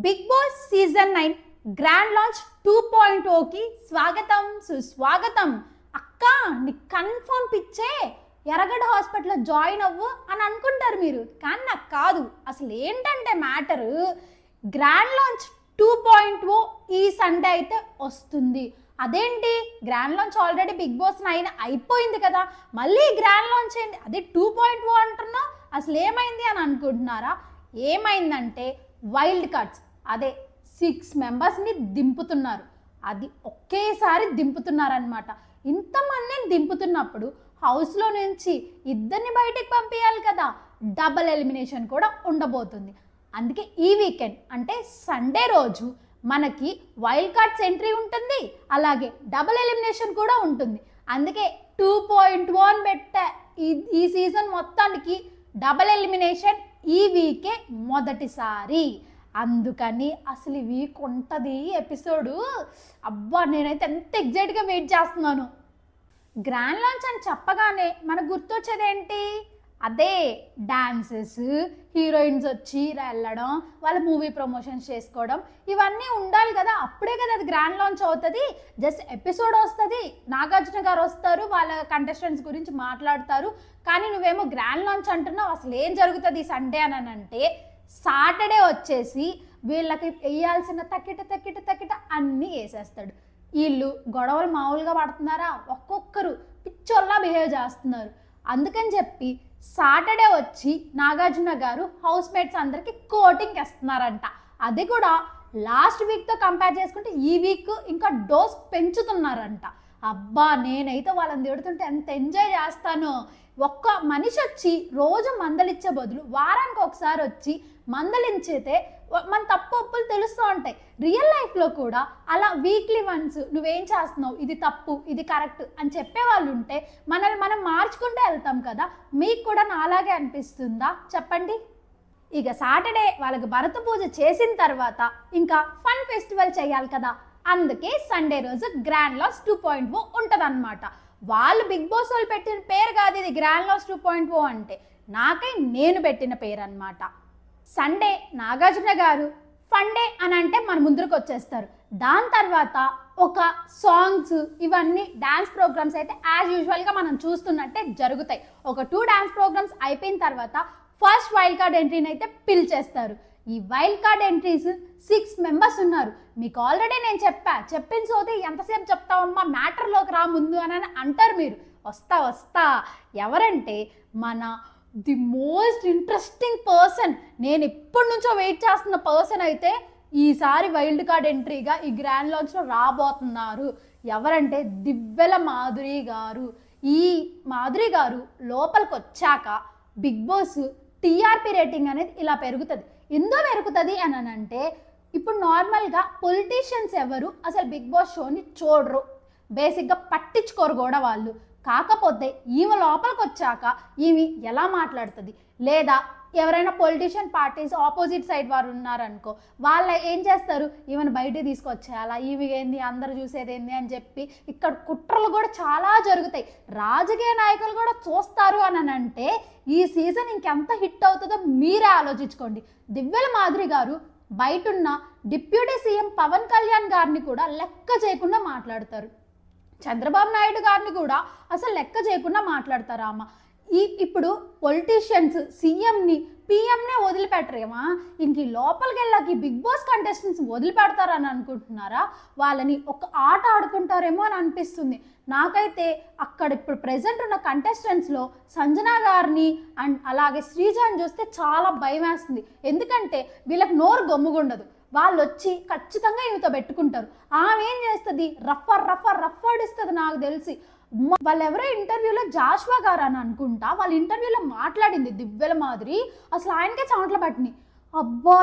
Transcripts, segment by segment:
Big boss season 9 grand launch 2.0కి స్వాగతం సుస్వాగతం. అక్క నీకు కన్ఫర్మ్ పిచ్చే, ఎర్రగడ్డ హాస్పిటల్లో జాయిన్ అవ్వు అని అనుకుంటారు మీరు, కానీ నాకు కాదు. అసలు ఏంటంటే మ్యాటరు, గ్రాండ్ లాంచ్ 2.0 ఈ సండే అయితే వస్తుంది. అదేంటి grand launch already Bigg Boss 9 అయిపోయింది కదా, మళ్ళీ గ్రాండ్ లాంచ్ ఏంటి, అదే 2.0 అంటున్నా. అసలు ఏమైంది అని అనుకుంటున్నారా? ఏమైందంటే వైల్డ్ కార్డ్స్, అదే 6 మెంబర్స్ని దింపుతున్నారు. అది ఒకేసారి దింపుతున్నారనమాట. ఇంతమందిని దింపుతున్నప్పుడు హౌస్లో నుంచి ఇద్దరిని బయటికి పంపించాలి కదా, డబల్ ఎలిమినేషన్ కూడా ఉండబోతుంది. అందుకే ఈ వీకెండ్ అంటే సండే రోజు మనకి వైల్డ్ కార్డ్స్ ఎంట్రీ ఉంటుంది, అలాగే డబల్ ఎలిమినేషన్ కూడా ఉంటుంది. అందుకే 2.1 అని పెట్టా. ఈ సీజన్ మొత్తానికి డబల్ ఎలిమినేషన్ ఈ వీకే మొదటిసారి. అందుకని అసలు ఈ వీక్ ఉంటుంది ఎపిసోడు. అబ్బా నేనైతే ఎంత ఎగ్జైట్గా వెయిట్ చేస్తున్నాను. గ్రాండ్ లాంచ్ అని చెప్పగానే మనకు గుర్తొచ్చేది ఏంటి? అదే డాన్సెస్, హీరోయిన్స్ వచ్చి వెళ్ళడం, వాళ్ళ మూవీ ప్రమోషన్స్ చేసుకోవడం, ఇవన్నీ ఉండాలి కదా. అప్పుడే కదా అది గ్రాండ్ లాంచ్ అవుతుంది. జస్ట్ ఎపిసోడ్ వస్తుంది, నాగార్జున గారు వస్తారు, వాళ్ళ కంటెస్టెంట్స్ గురించి మాట్లాడతారు. కానీ నువ్వేమో గ్రాండ్ లాంచ్ అంటున్నావు. అసలు ఏం జరుగుతుంది సండే అని అంటే, సాటర్డే వచ్చేసి వీళ్ళకి వేయాల్సిన తక్కిట అన్నీ వేసేస్తాడు. వీళ్ళు గొడవలు మామూలుగా పడుతున్నారా, ఒక్కొక్కరు పిచ్చోల్లా బిహేవ్ చేస్తున్నారు. అందుకని చెప్పి సాటర్డే వచ్చి నాగార్జున గారు హౌస్ మేట్స్ అందరికి కోటింగ్ ఇస్తున్నారంట. అది కూడా లాస్ట్ వీక్తో కంపేర్ చేసుకుంటే ఈ వీక్ ఇంకా డోస్ పెంచుతున్నారంట. అబ్బా నేనైతే వాళ్ళని తిడుతుంటే ఎంత ఎంజాయ్ చేస్తానో. ఒక్క మనిషి వచ్చి రోజు మందలిచ్చే బదులు వారానికి ఒకసారి వచ్చి మందలించితే మన తప్పు ఒప్పులు తెలుస్తూ ఉంటాయి. రియల్ లైఫ్లో కూడా అలా వీక్లీ వన్స్ నువ్వేం చేస్తున్నావు, ఇది తప్పు ఇది కరెక్ట్ అని చెప్పేవాళ్ళు ఉంటే మనల్ని మనం మార్చుకుంటూ వెళ్తాం కదా. మీకు కూడా నాలాగే అనిపిస్తుందా చెప్పండి? ఇక సాటర్డే వాళ్ళకి భరత పూజ చేసిన తర్వాత ఇంకా ఫన్ ఫెస్టివల్ చేయాలి కదా. అందుకే సండే రోజు గ్రాండ్ లాంచ్ 2.0 ఉంటుంది అనమాట. వాళ్ళు బిగ్ బాస్ వాళ్ళు పెట్టిన పేరు కాదు ఇది గ్రాండ్ లాంచ్ 2.0 అంటే, నాకై నేను పెట్టిన పేరు అనమాట. సండే నాగార్జున గారు ఫన్ డే అని అంటే మన ముందరకు వచ్చేస్తారు. దాని తర్వాత ఒక సాంగ్స్, ఇవన్నీ డ్యాన్స్ ప్రోగ్రామ్స్ అయితే యాజ్ యూజువల్గా మనం చూస్తున్నట్టే జరుగుతాయి. ఒక 2 డ్యాన్స్ ప్రోగ్రామ్స్ అయిపోయిన తర్వాత ఫస్ట్ వైల్డ్ కార్డ్ ఎంట్రీని అయితే పిలిచేస్తారు. ఈ వైల్డ్ కార్డ్ ఎంట్రీస్ 6 మెంబర్స్ ఉన్నారు. మీకు ఆల్రెడీ నేను చెప్పిన సోది ఎంతసేపు చెప్తావమ్మా, మ్యాటర్లోకి రా ముందు అని అంటారు మీరు. వస్తా ఎవరంటే మన ది మోస్ట్ ఇంట్రెస్టింగ్ పర్సన్, నేను ఎప్పటి నుంచో వెయిట్ చేస్తున్న పర్సన్ అయితే ఈసారి వైల్డ్ కార్డ్ ఎంట్రీగా ఈ గ్రాండ్ లాంచ్లో రాబోతున్నారు. ఎవరంటే దివ్వెల మాధురి గారు. ఈ మాధురి గారు లోపలికి వచ్చాక బిగ్ బాస్ టీఆర్పీ రేటింగ్ అనేది ఇలా పెరుగుతుంది. ఎందుకు పెరుగుతుంది అని అంటే, ఇప్పుడు నార్మల్గా పొలిటీషియన్స్ ఎవరు అసలు బిగ్ బాస్ షోని చూడరు, బేసిక్గా పట్టించుకోరు కూడా వాళ్ళు. కాకపోతే ఈమె లోపలికి వచ్చాక ఈమె ఎలా మాట్లాడుతుంది, లేదా ఎవరైనా పొలిటీషియన్ పార్టీస్ ఆపోజిట్ సైడ్ వారు ఉన్నారనుకో, వాళ్ళు ఏం చేస్తారు, ఈమెను బయటికి తీసుకొచ్చేయాలా, ఈమె ఏంది అందరు చూసేది ఏంది అని చెప్పి ఇక్కడ కుట్రలు కూడా చాలా జరుగుతాయి. రాజకీయ నాయకులు కూడా చూస్తారు అని అంటే ఈ సీజన్ ఇంకెంత హిట్ అవుతుందో మీరే ఆలోచించుకోండి. దివ్వెల మాధురి గారు బయటున్న డిప్యూటీ సీఎం పవన్ కళ్యాణ్ గారిని కూడా లెక్క చేయకుండా మాట్లాడతారు. చంద్రబాబు నాయుడు గారిని కూడా అసలు లెక్క చేయకుండా మాట్లాడతారు. అమ్మ ఇప్పుడు పొలిటీషియన్స్ సీఎంని పిఎంనే వదిలిపెట్టరేమా, ఇంక లోపలికి వెళ్ళాక బిగ్ బాస్ కంటెస్టెంట్స్ వదిలిపెడతారని అనుకుంటున్నారా? వాళ్ళని ఒక ఆట ఆడుకుంటారేమో అని అనిపిస్తుంది నాకైతే. అక్కడ ఇప్పుడు ప్రెజెంట్ ఉన్న కంటెస్టెంట్స్లో సంజన గారిని అండ్ అలాగే శ్రీజాని చూస్తే చాలా భయం వేస్తుంది. ఎందుకంటే వీళ్ళకి నోరు గమ్ముగుండదు. వాళ్ళు వచ్చి ఖచ్చితంగా ఈమెతో పెట్టుకుంటారు. ఆమె ఏం చేస్తుంది, రఫ్ ఆడిస్తుంది. నాకు తెలిసి వాళ్ళెవరో ఇంటర్వ్యూలో జాషువా గారు అని అనుకుంటా, వాళ్ళ ఇంటర్వ్యూలో మాట్లాడింది దివ్వెల మాదిరి. అసలు ఆయనకే చాంట్ల పట్టినాయి. అబ్బా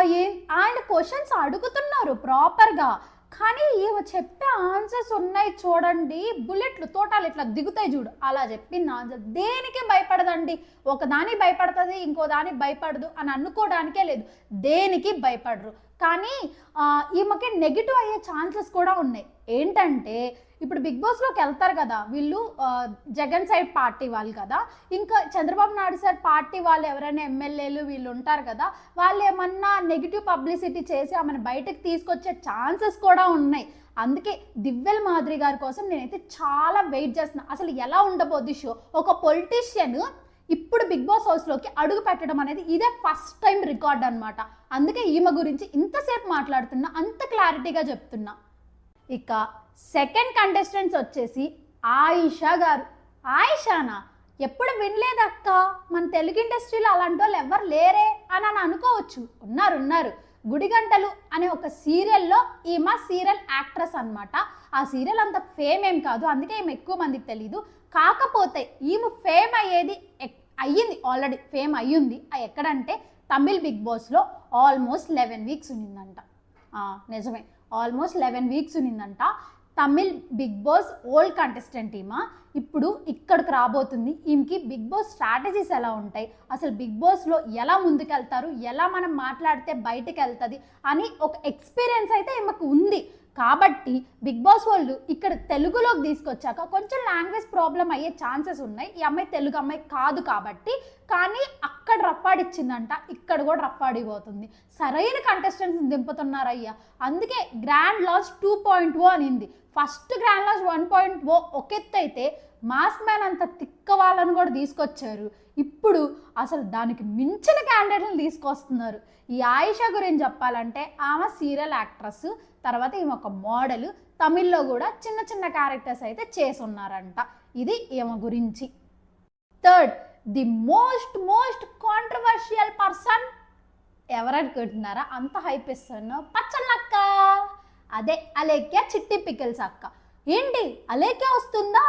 ఆయన క్వశ్చన్స్ అడుగుతున్నారు ప్రాపర్గా, కానీ ఏమో చెప్పే ఆన్సర్స్ ఉన్నాయి చూడండి, బుల్లెట్లు తోటాలు ఇట్లా దిగుతాయి చూడు, అలా చెప్పింది ఆన్సర్. దేనికి భయపడదండి, ఒకదానికి భయపడుతుంది ఇంకో దానికి భయపడదు అని అనుకోవడానికే లేదు, దేనికి భయపడరు. కానీ ఈమెకి నెగిటివ్ అయ్యే ఛాన్సెస్ కూడా ఉన్నాయి. ఏంటంటే ఇప్పుడు బిగ్ బాస్లోకి వెళ్తారు కదా వీళ్ళు, జగన్ సైడ్ పార్టీ వాళ్ళు కదా, ఇంకా చంద్రబాబు నాయుడు సైడ్ పార్టీ వాళ్ళు ఎవరైనా ఎమ్మెల్యేలు వీళ్ళు ఉంటారు కదా, వాళ్ళు ఏమన్నా నెగిటివ్ పబ్లిసిటీ చేసి ఆమెను బయటకు తీసుకొచ్చే ఛాన్సెస్ కూడా ఉన్నాయి. అందుకే దివ్యల్ మాధురి గారి కోసం నేనైతే చాలా వెయిట్ చేస్తున్నా. అసలు ఎలా ఉండబోద్ది షో? ఒక పొలిటీషియన్ ఇప్పుడు బిగ్ బాస్ హౌస్లోకి అడుగు పెట్టడం అనేది ఇదే ఫస్ట్ టైం రికార్డ్ అనమాట. అందుకే ఈమె గురించి ఇంతసేపు మాట్లాడుతున్నా, అంత క్లారిటీగా చెప్తున్నా. ఇక సెకండ్ కంటెస్టెంట్స్ వచ్చేసి ఆయిషా గారు. ఆయిషానా? ఎప్పుడు వినలేదక్క, మన తెలుగు ఇండస్ట్రీలో అలాంటి వాళ్ళు ఎవరు లేరే అని అనుకోవచ్చు. ఉన్నారు. గుడిగంటలు అనే ఒక సీరియల్లో ఈమె సీరియల్ యాక్ట్రెస్ అనమాట. ఆ సీరియల్ అంత ఫేమ్ ఏం కాదు, అందుకే ఈమె ఎక్కువ మందికి తెలీదు. కాకపోతే ఈమె ఫేమ్ అయ్యింది, ఆల్రెడీ ఫేమ్ అయ్యింది. ఎక్కడంటే తమిళ్ బిగ్ బాస్లో ఆల్మోస్ట్ 11 వీక్స్ ఉన్నిందంట. నిజమే, ఆల్మోస్ట్ 11 వీక్స్ ఉన్నిందంట. Tamil big boss old contestant ఈమె. ఇప్పుడు ఇక్కడికి రాబోతుంది. ఈమెకి బిగ్ బాస్ స్ట్రాటజీస్ ఎలా ఉంటాయి, అసలు బిగ్ బాస్లో ఎలా ముందుకెళ్తారు, ఎలా మనం మాట్లాడితే బయటకు వెళ్తుంది అని ఒక ఎక్స్పీరియన్స్ అయితే ఈమెకు ఉంది. కాబట్టి బిగ్ బాస్ వాళ్ళు ఇక్కడ తెలుగులోకి తీసుకొచ్చాక కొంచెం లాంగ్వేజ్ ప్రాబ్లం అయ్యే ఛాన్సెస్ ఉన్నాయి. ఈ అమ్మాయి తెలుగు అమ్మాయి కాదు కాబట్టి, కానీ అక్కడ రప్పాడిచ్చిందంట, ఇక్కడ కూడా రప్పాడిపోతుంది. సరైన కంటెస్టెంట్స్ దింపుతున్నారయ్యా. అందుకే గ్రాండ్ లాంచ్ 2.0 అనింది. ఫస్ట్ గ్రాండ్ లాంచ్ 1.0 ఒక ఎత్తు అయితే మాస్ మ్యాన్ అంత తిక్క వాళ్ళని కూడా తీసుకొచ్చారు. ఇప్పుడు అసలు దానికి మించిన క్యాండిడేట్లను తీసుకొస్తున్నారు. ఈ ఆయిషా గురించి చెప్పాలంటే ఆమె సీరియల్ యాక్ట్రెస్, తర్వాత ఈమె ఒక మోడల్, తమిళ్లో కూడా చిన్న క్యారెక్టర్స్ అయితే చేసున్నారంట. ఇది ఈమె గురించి. Third, the most controversial person ఎవరనుకుంటున్నారా? అంత హైప్ ఇస్తున్నావు, పచ్చళ్ళక్క. అదే అలేఖ్య చిట్టి పికిల్స్ అక్క. ఏంటి అలేఖ్య వస్తుందా?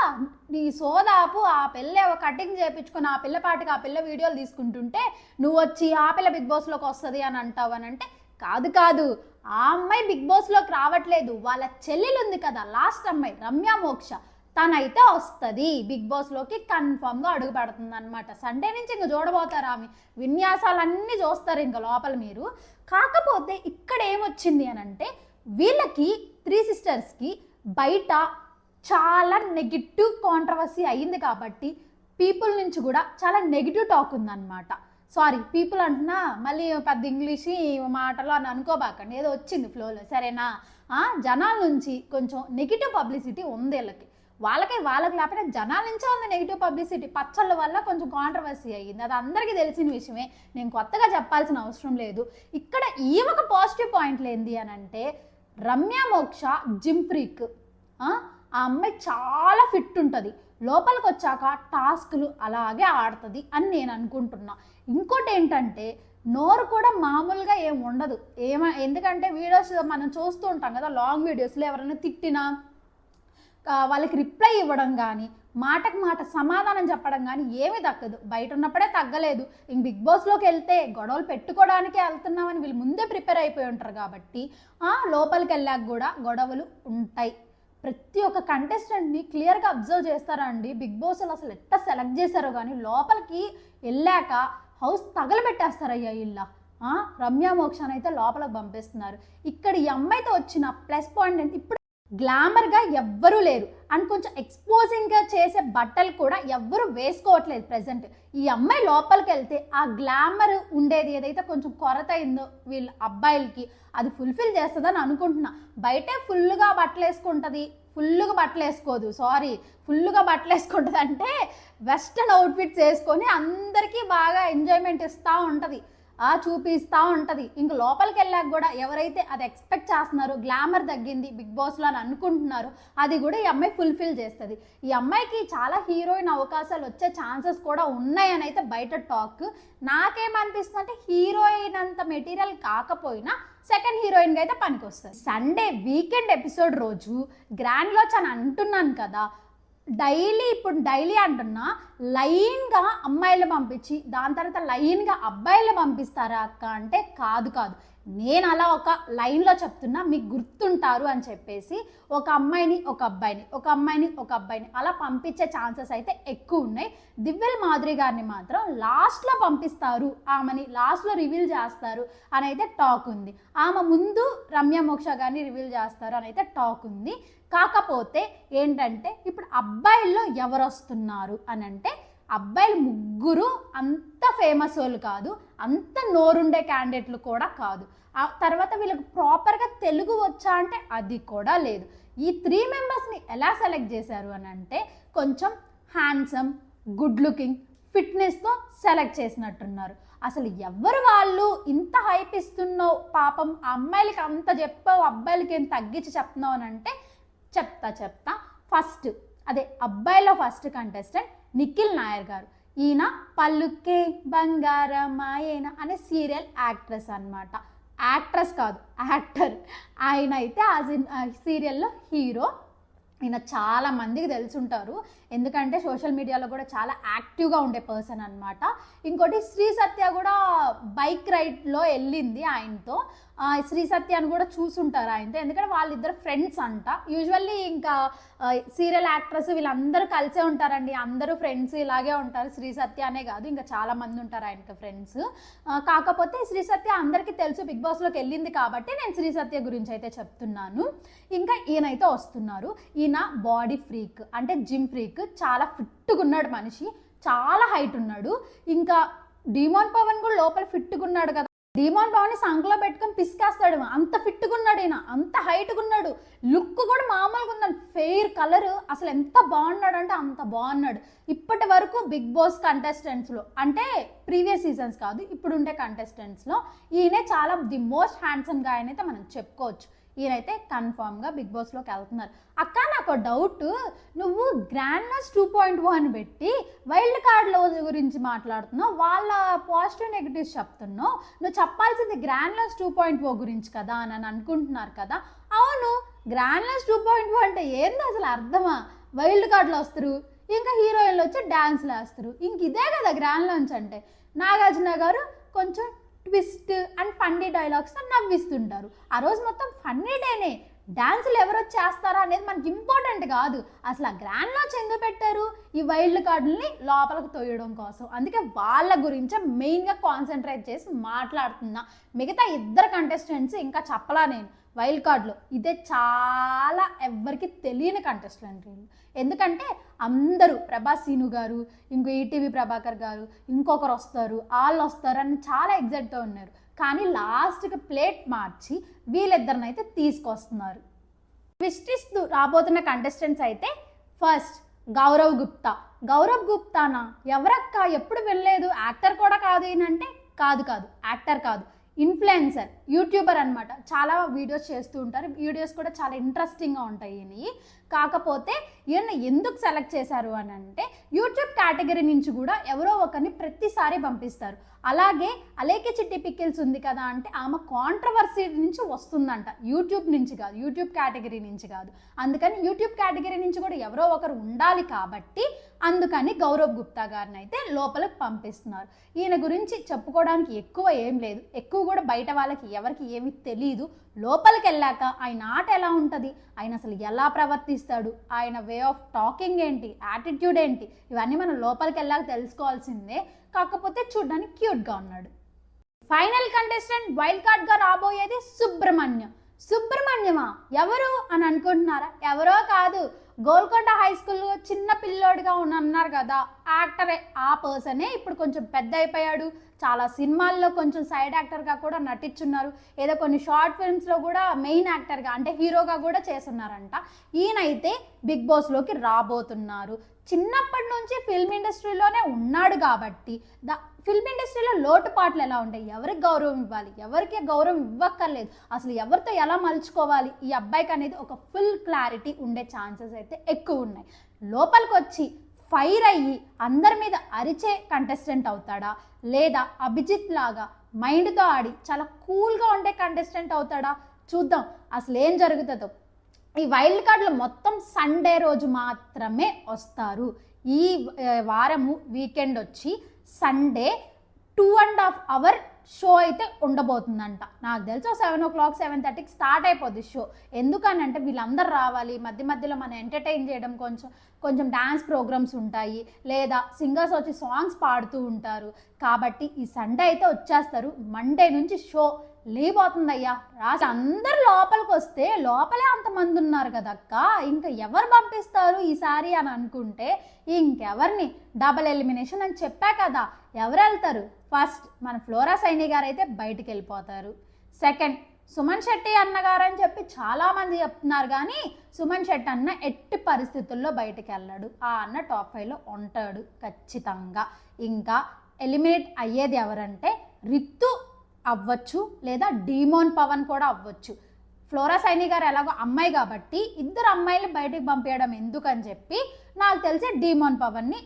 నీ సోదాపు ఆ పిల్ల కటింగ్ చేయించుకొని ఆ పిల్ల పాటికి ఆ పిల్ల వీడియోలు తీసుకుంటుంటే నువ్వు వచ్చి ఆ పిల్ల బిగ్ బాస్లోకి వస్తుంది అని అంటావు అని అంటే, కాదు, ఆ అమ్మాయి బిగ్ బాస్లోకి రావట్లేదు. వాళ్ళ చెల్లెలు ఉంది కదా లాస్ట్ అమ్మాయి రమ్య మోక్ష, తనైతే వస్తుంది బిగ్ బాస్లోకి, కన్ఫామ్గా అడుగు పెడుతుంది అనమాట. సండే నుంచి ఇంక చూడబోతారు ఆమె విన్యాసాలన్నీ చూస్తారు ఇంకా లోపల మీరు. కాకపోతే ఇక్కడ ఏమొచ్చింది అని అంటే, వీళ్ళకి 3 సిస్టర్స్కి బయట చాలా నెగిటివ్ కాంట్రవర్సీ అయ్యింది కాబట్టి పీపుల్ నుంచి కూడా చాలా నెగిటివ్ టాక్ ఉందన్నమాట. సారీ, పీపుల్ అంటున్నా, మళ్ళీ పెద్ద ఇంగ్లీష్ మాటలు అని అనుకోబాకండి, ఏదో వచ్చింది ఫ్లోలో, సరేనా? జనాల నుంచి కొంచెం నెగిటివ్ పబ్లిసిటీ ఉంది వీళ్ళకి. వాళ్ళకి లేకపోతే జనాల నుంచే ఉంది నెగిటివ్ పబ్లిసిటీ. పచ్చళ్ళ వల్ల కొంచెం కాంట్రవర్సీ అయ్యింది, అది అందరికీ తెలిసిన విషయమే, నేను కొత్తగా చెప్పాల్సిన అవసరం లేదు. ఇక్కడ ఈమెకు పాజిటివ్ పాయింట్లు ఏంది అని అంటే, రమ్య మోక్ష జిమ్ ఫ్రీక్. ఆ అమ్మాయి చాలా ఫిట్ ఉంటుంది, లోపలికి వచ్చాక టాస్క్లు అలాగే ఆడుతుంది అని నేను అనుకుంటున్నా. ఇంకోటి ఏంటంటే, నోరు కూడా మామూలుగా ఏం ఉండదు. ఎందుకంటే వీడియోస్ మనం చూస్తూ ఉంటాం కదా, లాంగ్ వీడియోస్లో ఎవరైనా తిట్టినా వాళ్ళకి రిప్లై ఇవ్వడం కానీ, మాటకు మాట సమాధానం చెప్పడం కానీ ఏమీ దక్కదు. బయట ఉన్నప్పుడే తగ్గలేదు, ఇంక బిగ్ బాస్లోకి వెళ్తే గొడవలు పెట్టుకోవడానికే వెళ్తున్నామని వీళ్ళు ముందే ప్రిపేర్ అయిపోయి ఉంటారు కాబట్టి లోపలికి వెళ్ళాక కూడా గొడవలు ఉంటాయి. ప్రతి ఒక్క కంటెస్టెంట్ని క్లియర్గా అబ్జర్వ్ చేస్తారా అండి బిగ్ బాస్లో? అసలు ఎట్లా సెలెక్ట్ చేశారో కానీ లోపలికి వెళ్ళాక హౌస్ తగలబెట్టేస్తారయ్యా ఇల్లా. రమ్య మోక్షని అయితే లోపలికి పంపిస్తున్నారు. ఇక్కడ ఈ అమ్మాయితో వచ్చిన ప్లస్ పాయింట్ అంటే, ఇప్పుడు గ్లామర్గా ఎవ్వరూ లేరు అండ్ కొంచెం ఎక్స్పోజింగ్గా చేసే బట్టలు కూడా ఎవ్వరూ వేసుకోవట్లేదు ప్రజెంట్. ఈ అమ్మాయి లోపలికి వెళ్తే ఆ గ్లామర్ ఉండేది ఏదైతే కొంచెం కొరత అయిందో వీళ్ళ అబ్బాయిలకి, అది ఫుల్ఫిల్ చేస్తుందని అనుకుంటున్నా. బయటే ఫుల్గా బట్టలు వేసుకుంటుంది, ఫుల్గా బట్టలు వేసుకుంటుంది అంటే వెస్ట్రన్ అవుట్ఫిట్స్ వేసుకొని అందరికీ బాగా ఎంజాయ్మెంట్ ఇస్తూ ఉంటుంది, చూపిస్తూ ఉంటుంది. ఇంక లోపలికి వెళ్ళాక కూడా ఎవరైతే అది ఎక్స్పెక్ట్ చేస్తున్నారో, గ్లామర్ తగ్గింది బిగ్ బాస్లో అని అనుకుంటున్నారో, అది కూడా ఈ అమ్మాయి ఫుల్ఫిల్ చేస్తుంది. ఈ అమ్మాయికి చాలా హీరోయిన్ అవకాశాలు వచ్చే ఛాన్సెస్ కూడా ఉన్నాయని అయితే బయట టాక్. నాకేమనిపిస్తుంది అంటే, హీరోయిన్ అంత మెటీరియల్ కాకపోయినా సెకండ్ హీరోయిన్గా అయితే పనికొస్తుంది. సండే వీకెండ్ ఎపిసోడ్ రోజు గ్రాండ్ లాంచ్ అని అంటున్నాను కదా, డైలీ అంటున్నా, లైన్గా అమ్మాయిలు పంపించి దాని తర్వాత లైన్గా అబ్బాయిలు పంపిస్తారా అక్క అంటే కాదు. నేను అలా ఒక లైన్లో చెప్తున్నా, మీకు గుర్తుంటారు అని చెప్పేసి ఒక అమ్మాయిని ఒక అబ్బాయిని, ఒక అమ్మాయిని ఒక అబ్బాయిని అలా పంపించే ఛాన్సెస్ అయితే ఎక్కువ ఉన్నాయి. దివ్యల్ మాధురి గారిని మాత్రం లాస్ట్లో పంపిస్తారు, ఆమెని లాస్ట్లో రివీల్ చేస్తారు అని అయితే టాక్ ఉంది. ఆమె ముందు రమ్య మోక్ష గారిని రివీల్ చేస్తారు అని అయితే టాక్ ఉంది. కాకపోతే ఏంటంటే ఇప్పుడు అబ్బాయిల్లో ఎవరు వస్తున్నారు అని అంటే, అబ్బాయిలు ముగ్గురు అంత ఫేమస్ వాళ్ళు కాదు, అంత నోరుండే క్యాండిడేట్లు కూడా కాదు. ఆ తర్వాత వీళ్ళకి ప్రాపర్గా తెలుగు వచ్చా అంటే అది కూడా లేదు. ఈ 3 మెంబర్స్ని ఎలా సెలెక్ట్ చేశారు అని అంటే, కొంచెం హ్యాండ్సమ్, గుడ్ లుకింగ్, ఫిట్నెస్తో సెలెక్ట్ చేసినట్టున్నారు. అసలు ఎవరు వాళ్ళు, ఇంత హైప్ ఇస్తున్నావు, పాపం అమ్మాయిలకి అంత చెప్పావు, అబ్బాయిలకి ఏం తగ్గించి చెప్తున్నావు అని అంటే చెప్తా. ఫస్ట్ అదే అబ్బాయిలో ఫస్ట్ కంటెస్టెంట్ నిఖిల్ నాయర్ గారు. ఈయన పల్లుకే బంగారమాయేన అనే సీరియల్ యాక్ట్రెస్ అనమాట. యాక్ట్రెస్ కాదు, యాక్టర్. ఆయన అయితే ఆ సీరియల్లో హీరో. ఈయన చాలా మందికి తెలుసుంటారు, ఎందుకంటే సోషల్ మీడియాలో కూడా చాలా యాక్టివ్గా ఉండే పర్సన్ అనమాట. ఇంకోటి శ్రీ సత్య కూడా బైక్ రైడ్లో వెళ్ళింది ఆయనతో. శ్రీ సత్యాన్ని కూడా చూసుంటారు ఆయనతో, ఎందుకంటే వాళ్ళిద్దరు ఫ్రెండ్స్ అంట. యూజువల్లీ ఇంకా సీరియల్ యాక్ట్రెస్ వీళ్ళందరూ కలిసే ఉంటారండి, అందరూ ఫ్రెండ్స్ ఇలాగే ఉంటారు. శ్రీ సత్య అనే కాదు, ఇంకా చాలా మంది ఉంటారు ఆయనకి ఫ్రెండ్స్. కాకపోతే శ్రీ సత్య అందరికీ తెలుసు, బిగ్ బాస్లోకి వెళ్ళింది కాబట్టి నేను శ్రీ సత్య గురించి అయితే చెప్తున్నాను. ఇంకా ఈయనైతే వస్తున్నారు. ఈయన బాడీ ఫ్రీక్, అంటే జిమ్ ఫ్రీక్, చాలా ఫిట్గా ఉన్నాడు మనిషి, చాలా హైట్ ఉన్నాడు. ఇంకా డిమాన్ పవన్ కూడా లోపల ఫిట్గా ఉన్నాడు కదా, డిమాన్ పవన్ని సంకలో పెట్టుకొని పిసికేస్తాడు, అంత ఫిట్గా ఉన్నాడు ఈయన, అంత హైట్గా ఉన్నాడు. లుక్ కూడా మామూలుగా ఉందండి, ఫెయిర్ కలర్, అసలు ఎంత బాగున్నాడు అంటే అంత బాగున్నాడు. ఇప్పటి వరకు బిగ్ బాస్ కంటెస్టెంట్స్లో, అంటే ప్రీవియస్ సీజన్స్ కాదు, ఇప్పుడు ఉండే కంటెస్టెంట్స్లో ఈయనే చాలా ది మోస్ట్ హ్యాండ్సమ్ గా అయితే మనం చెప్పుకోవచ్చు. ఈయనైతే కన్ఫామ్గా బిగ్ బాస్లోకి వెళ్తున్నారు. అక్క నాకు డౌట్, నువ్వు గ్రాండ్ లాస్ 2.1 పెట్టి వైల్డ్ కార్డ్ల గురించి మాట్లాడుతున్నావు, వాళ్ళ పాజిటివ్ నెగిటివ్స్ చెప్తున్నావు, నువ్వు చెప్పాల్సింది గ్రాండ్ లాస్ 2.0 గురించి కదా అని అనుకుంటున్నారు కదా. అవును, గ్రాండ్ లాస్ 2.0 అంటే ఏంది అసలు అర్థమా? వైల్డ్ కార్డ్లో వస్తారు, ఇంకా హీరోయిన్లు వచ్చి డ్యాన్స్లు వేస్తారు, ఇంక ఇదే కదా గ్రాండ్ లాంచ్ అంటే. నాగార్జున గారు కొంచెం ట్విస్ట్ అండ్ ఫన్నీ డైలాగ్స్తో నవ్విస్తుంటారు. ఆ రోజు మొత్తం ఫన్నీ డేనే, డాన్సులు ఎవరు చేస్తారా అనేది మనకి ఇంపార్టెంట్ కాదు. అసలు ఆ గ్రాండ్ లాంచ్ ఎందుకు పెట్టారు? ఈ వైల్డ్ కార్డుల్ని లోపలికి తోయడం కోసం. అందుకే వాళ్ళ గురించే మెయిన్గా కాన్సన్ట్రేట్ చేసి మాట్లాడుతున్నా. మిగతా ఇద్దరు కంటెస్టెంట్స్ ఇంకా చెప్పలా నేను. వైల్డ్ కార్డులో ఇదే చాలా ఎవ్వరికి తెలియని కంటెస్టెంట్. ఎందుకంటే అందరూ ప్రభాస్ సీను గారు, ఇంకో ఈటీవీ ప్రభాకర్ గారు, ఇంకొకరు వస్తారు, వాళ్ళు వస్తారు అని చాలా ఎగ్జైట్తో ఉన్నారు. కానీ లాస్ట్కి ప్లేట్ మార్చి వీళ్ళిద్దరినైతే తీసుకొస్తున్నారు. ట్విస్ట్ ఇస్తూ రాబోతున్న కంటెస్టెంట్స్ అయితే ఫస్ట్ గౌరవ్ గుప్తా. గౌరవ్ గుప్తానా ఎవరక్క, ఎప్పుడు వినలేదు, యాక్టర్ కూడా కాదు ఈయనంటే. కాదు యాక్టర్ కాదు, ఇన్ఫ్లుయెన్సర్, యూట్యూబర్ అనమాట. చాలా వీడియోస్ చేస్తూ ఉంటారు, వీడియోస్ కూడా చాలా ఇంట్రెస్టింగ్గా ఉంటాయి ఈయన. కాకపోతే ఈయన ఎందుకు సెలెక్ట్ చేశారు అని అంటే, యూట్యూబ్ కేటగిరీ నుంచి కూడా ఎవరో ఒకరిని ప్రతిసారి పంపిస్తారు. అలాగే అలేకి చిట్టి పికిల్స్ ఉంది కదా అంటే, ఆమె కాంట్రవర్సీ నుంచి వస్తుందంట, యూట్యూబ్ నుంచి కాదు, యూట్యూబ్ కేటగిరీ నుంచి కాదు. అందుకని యూట్యూబ్ కేటగిరీ నుంచి కూడా ఎవరో ఒకరు ఉండాలి కాబట్టి అందుకని గౌరవ్ గుప్తా గారిని అయితే లోపలికి పంపిస్తున్నారు. ఈయన గురించి చెప్పుకోవడానికి ఎక్కువ ఏం లేదు, ఎక్కువ కూడా బయట వాళ్ళకి ఎవరికి ఏమీ తెలీదు. లోపలికి వెళ్ళాక ఆయన ఆట ఎలా ఉంటుంది, ఆయన అసలు ఎలా ప్రవర్తిస్తాడు, ఆయన వే ఆఫ్ టాకింగ్ ఏంటి, యాటిట్యూడ్ ఏంటి, ఇవన్నీ మనం లోపలికి వెళ్ళాక తెలుసుకోవాల్సిందే. కాకపోతే చూడడానికి క్యూట్గా ఉన్నాడు. ఫైనల్ కంటెస్టెంట్ వైల్డ్ కార్డ్గా రాబోయేది సుబ్రహ్మణ్యమా ఎవరు అని అనుకుంటున్నారా? ఎవరో కాదు, గోల్కొండ హై స్కూల్లో చిన్న పిల్లోడిగా ఉన్నారు కదా, యాక్టరే. ఆ పర్సనే ఇప్పుడు కొంచెం పెద్ద అయిపోయాడు, చాలా సినిమాల్లో కొంచెం సైడ్ యాక్టర్గా కూడా నటించున్నారు, ఏదో కొన్ని షార్ట్ ఫిల్మ్స్లో కూడా మెయిన్ యాక్టర్గా అంటే హీరోగా కూడా చేస్తున్నారంట. ఈయనైతే బిగ్ బాస్లోకి రాబోతున్నారు. చిన్నప్పటి నుంచి ఫిల్మ్ ఇండస్ట్రీలోనే ఉన్నాడు కాబట్టి ఫిల్మ్ ఇండస్ట్రీలో లోటుపాట్లు ఎలా ఉంటాయి, ఎవరికి గౌరవం ఇవ్వాలి, ఎవరికి గౌరవం ఇవ్వక్కర్లేదు, అసలు ఎవరితో ఎలా మలుచుకోవాలి, ఈ అబ్బాయికి అనేది ఒక ఫుల్ క్లారిటీ ఉండే ఛాన్సెస్ అయితే ఎక్కువ ఉన్నాయి. లోపలికి వచ్చి ఫైర్ అయ్యి అందరి మీద అరిచే కంటెస్టెంట్ అవుతాడా, లేదా అభిజిత్ లాగా మైండ్తో ఆడి చాలా కూల్గా ఉండే కంటెస్టెంట్ అవుతాడా? చూద్దాం అసలు ఏం జరుగుతుందో. ఈ వైల్డ్ కార్డులు మొత్తం సండే రోజు మాత్రమే వస్తారు. ఈ వారము వీకెండ్ వచ్చి సండే 2.5 అవర్ షో అయితే ఉండబోతుందంట. నాకు తెలిసి 7 o'clock 7:30కి స్టార్ట్ అయిపోద్ది షో. ఎందుకనంటే వీళ్ళందరూ రావాలి, మధ్యలో మనం ఎంటర్టైన్ చేయడం, కొంచెం డ్యాన్స్ ప్రోగ్రామ్స్ ఉంటాయి, లేదా సింగర్స్ వచ్చి సాంగ్స్ పాడుతూ ఉంటారు. కాబట్టి ఈ సండే అయితే వచ్చేస్తారు. మండే నుంచి షో లేబోతుందయ్యా. రాసి అందరు లోపలికి వస్తే లోపలే అంతమంది ఉన్నారు కదక్క, ఇంకా ఎవరు పంపిస్తారు ఈసారి అని అనుకుంటే ఇంకెవరిని, డబల్ ఎలిమినేషన్ అని చెప్పా కదా. ఎవరు వెళ్తారు? ఫస్ట్ మన ఫ్లోరా సైని గారు అయితే బయటికి వెళ్ళిపోతారు. సెకండ్ సుమన్ శెట్టి అన్నగారు అని చెప్పి చాలామంది చెప్తున్నారు, కానీ సుమన్ శెట్టి అన్న ఎట్టి పరిస్థితుల్లో బయటికి వెళ్ళాడు. ఆ అన్న టాప్ 5లో ఉంటాడు ఖచ్చితంగా. ఇంకా ఎలిమినేట్ అయ్యేది ఎవరంటే రితు అవ్వచ్చు, లేదా డీమోన్ పవన్ కూడా అవ్వచ్చు. ఫ్లోరా సైని గారు ఎలాగో అమ్మాయి కాబట్టి ఇద్దరు అమ్మాయిలు బయటికి పంపించడం ఎందుకని చెప్పి నాకు తెలిసి డీమోన్ పవన్ని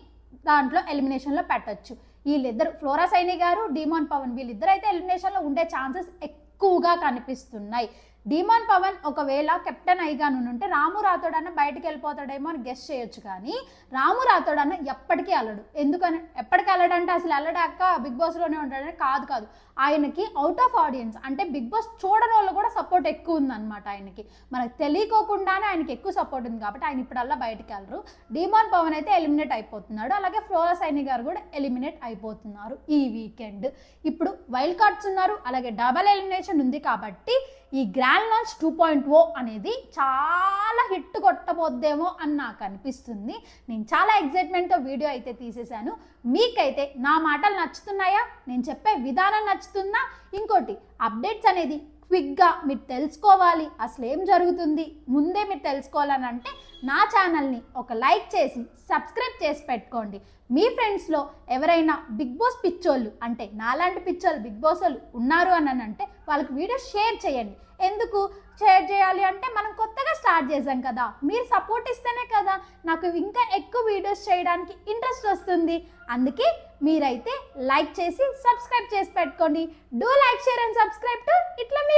దాంట్లో ఎలిమినేషన్లో పెట్టచ్చు. వీళ్ళిద్దరు, ఫ్లోరా సైని గారు, డీమోన్ పవన్, వీళ్ళిద్దరు అయితే ఎలిమినేషన్లో ఉండే ఛాన్సెస్ ఎక్కువగా కనిపిస్తున్నాయి. డీమోన్ పవన్ ఒకవేళ కెప్టెన్ అయిగానుంటే రాము రాథోడ్ అన్న బయటకు వెళ్ళిపోతాడేమో అని గెస్ చేయొచ్చు, కానీ రాము రాథోడ్ అన్న ఎప్పటికీ వెళ్ళడు. ఎందుకని ఎప్పటికీ వెళ్ళడంటే అసలు వెళ్ళడాక బిగ్ బాస్లోనే ఉంటాడని కాదు. ఆయనకి అవుట్ ఆఫ్ ఆడియన్స్ అంటే బిగ్ బాస్ చూడని వాళ్ళు కూడా సపోర్ట్ ఎక్కువ ఉందన్నమాట ఆయనకి. మనకు తెలియకోకుండానే ఆయనకి ఎక్కువ సపోర్ట్ ఉంది కాబట్టి ఆయన ఇప్పుడల్లా బయటకు వెళ్ళరు. డీమోన్ పవన్ అయితే ఎలిమినేట్ అయిపోతున్నాడు, అలాగే ఫ్లోరా సైని గారు కూడా ఎలిమినేట్ అయిపోతున్నారు ఈ వీకెండ్. ఇప్పుడు వైల్డ్ కార్డ్స్ ఉన్నారు, అలాగే డబల్ ఎలిమినేషన్ ఉంది. కాబట్టి ఈ గ్రాండ్ లాంచ్ 2.0 అనేది చాలా హిట్ కొట్టబోద్దేమో అని నాకు అనిపిస్తుంది. నేను చాలా ఎక్సైట్మెంట్తో వీడియో అయితే తీసేశాను. మీకైతే నా మాటలు నచ్చుతున్నాయా? నేను చెప్పే విధానం నచ్చుతుందా? ఇంకోటి, అప్డేట్స్ అనేది క్విక్గా మీరు తెలుసుకోవాలి, అసలు ఏం జరుగుతుంది ముందే మీరు తెలుసుకోవాలని అంటే నా ఛానల్ని ఒక లైక్ చేసి సబ్స్క్రైబ్ చేసి పెట్టుకోండి. మీ ఫ్రెండ్స్లో ఎవరైనా బిగ్ బాస్ పిచ్చోళ్ళు, అంటే నాలాంటి పిచ్చోళ్ళు బిగ్ బాస్ వాళ్ళు ఉన్నారు అని అంటే వాళ్ళకి వీడియో షేర్ చేయండి. ఎందుకు షేర్ చేయాలి అంటే మనం కొత్తగా స్టార్ట్ చేసాం కదా, మీరు సపోర్ట్ ఇస్తేనే కదా నాకు ఇంకా ఎక్కువ వీడియోస్ చేయడానికి ఇంట్రెస్ట్ వస్తుంది. అందుకే మీరైతే లైక్ చేసి సబ్స్క్రైబ్ చేసి పెట్టుకోండి. Do like, share and subscribe to ఇట్లా మీ